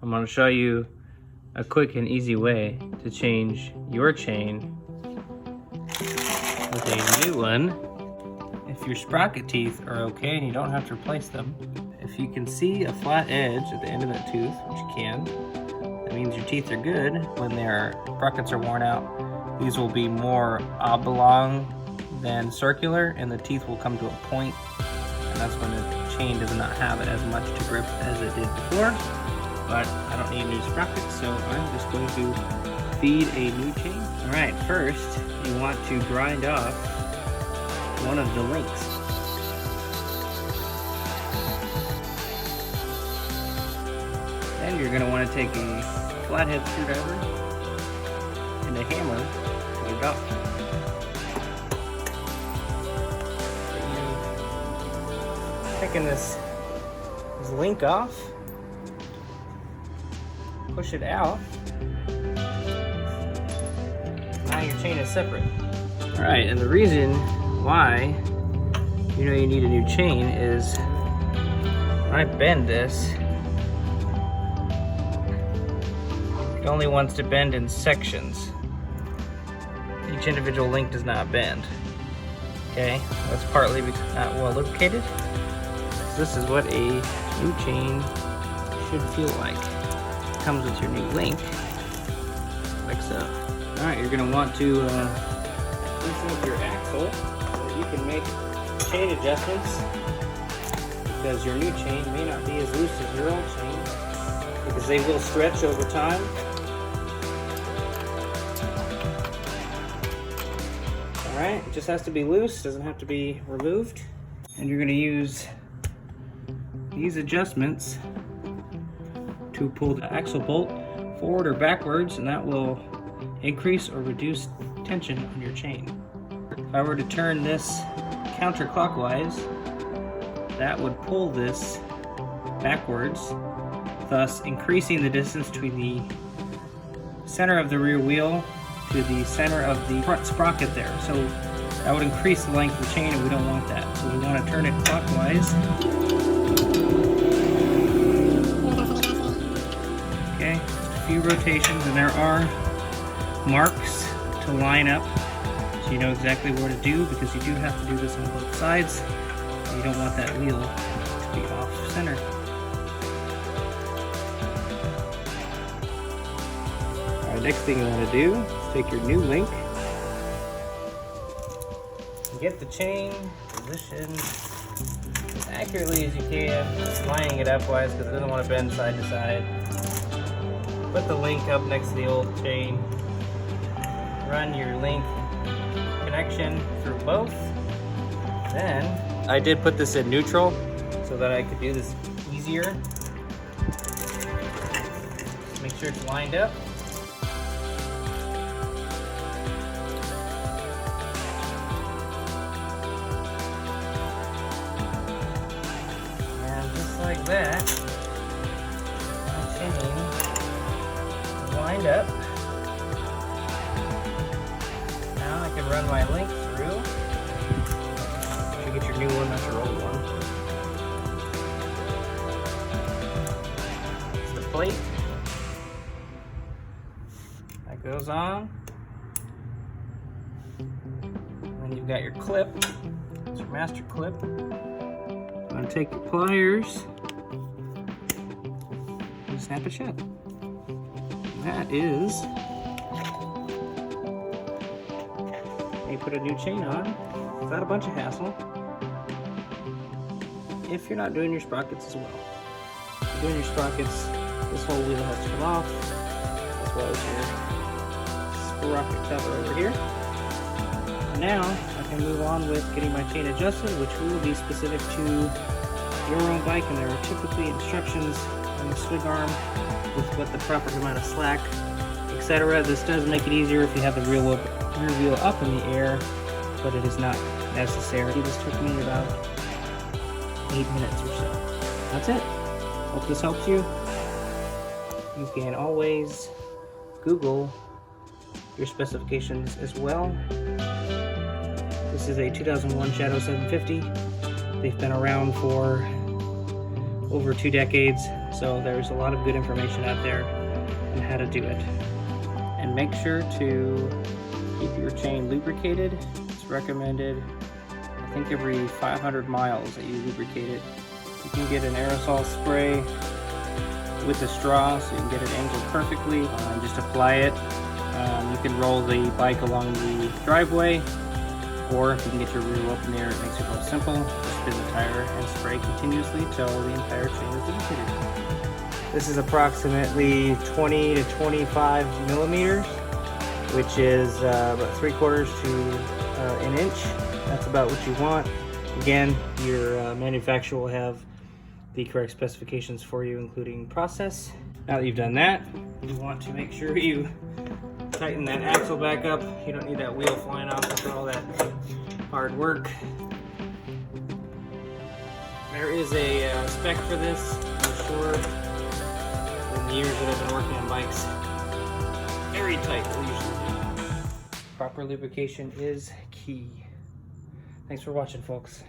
I'm going to show you a quick and easy way to change your chain with a new one. If your sprocket teeth are okay and you don't have to replace them, if you can see a flat edge at the end of that tooth, which you can, that means your teeth are good. When their sprockets are worn out, these will be more oblong than circular, and the teeth will come to a point, and that's when the chain does not have it as much to grip as it did before. But I don't need new sprockets, so I'm just going to feed a new chain. Alright, first you want to grind off one of the links. Then you're going to want to take a flathead screwdriver and a hammer to the dot. Taking this link off, push it out. Now your chain is separate. Alright, and the reason why you need a new chain is when I bend this, it only wants to bend in sections. Each individual link does not bend. Okay, that's partly because it's not well lubricated. So this is what a new chain should feel like. It comes with your new link, like so. Alright, you're going to want to loosen up your axle so that you can make chain adjustments, because your new chain may not be as loose as your old chain, because they will stretch over time. Alright, it just has to be loose, doesn't have to be removed. And you're going to use these adjustments to pull the axle bolt forward or backwards, and that will increase or reduce tension on your chain. If I were to turn this counterclockwise, that would pull this backwards, thus increasing the distance between the center of the rear wheel to the center of the front sprocket there. So that would increase the length of the chain, and we don't want that. So we want to turn it clockwise. Okay, just a few rotations, and there are marks to line up, so you know exactly what to do, because you do have to do this on both sides. You don't want that wheel to be off center. Alright, next thing you want to do is take your new link and get the chain positioned as accurately as you can, just lining it upwise because it doesn't want to bend side to side. Put the link up next to the old chain. Run your link connection through both. Then I did put this in neutral so that I could do this easier. Make sure it's lined up. And just like that, my chain is lined up. Now I can run my link through. You get your new one, not your old one. It's the plate that goes on. And then you've got your clip. It's your master clip. I'm going to take your pliers and snap it shut. That is, you put a new chain on without a bunch of hassle, if you're not doing your sprockets as well. If you're doing your sprockets, this whole wheel has to come off, as well as your sprocket cover over here. Now I can move on with getting my chain adjusted, which will be specific to your own bike, and there are typically instructions on the swing arm with what the proper amount of slack, etc. This does make it easier if you have the rear wheel up in the air, but it is not necessary. This took me about 8 minutes or so. That's it. Hope this helps you. You can always Google your specifications as well. This is a 2001 Shadow 750. They've been around for over 2 decades, So there's a lot of good information out there on how to do it. And make sure to keep your chain lubricated. It's recommended, I think, every 500 miles that you lubricate it. You can get an aerosol spray with a straw so you can get it angled perfectly and just apply it. You can roll the bike along the driveway, or if you can get your rear open there, it makes it real simple. Just spin the tire and spray continuously till the entire chain is lubricated. This is approximately 20 to 25 millimeters, which is about 3/4 to an inch. That's about what you want. Again, your manufacturer will have the correct specifications for you, including process. Now that you've done that, you want to make sure you tighten that axle back up. You don't need that wheel flying off after all that hard work. There is a spec for this, I'm sure. In the years that I've been working on bikes, very tight, they'll usually do. Proper lubrication is key. Thanks for watching, folks.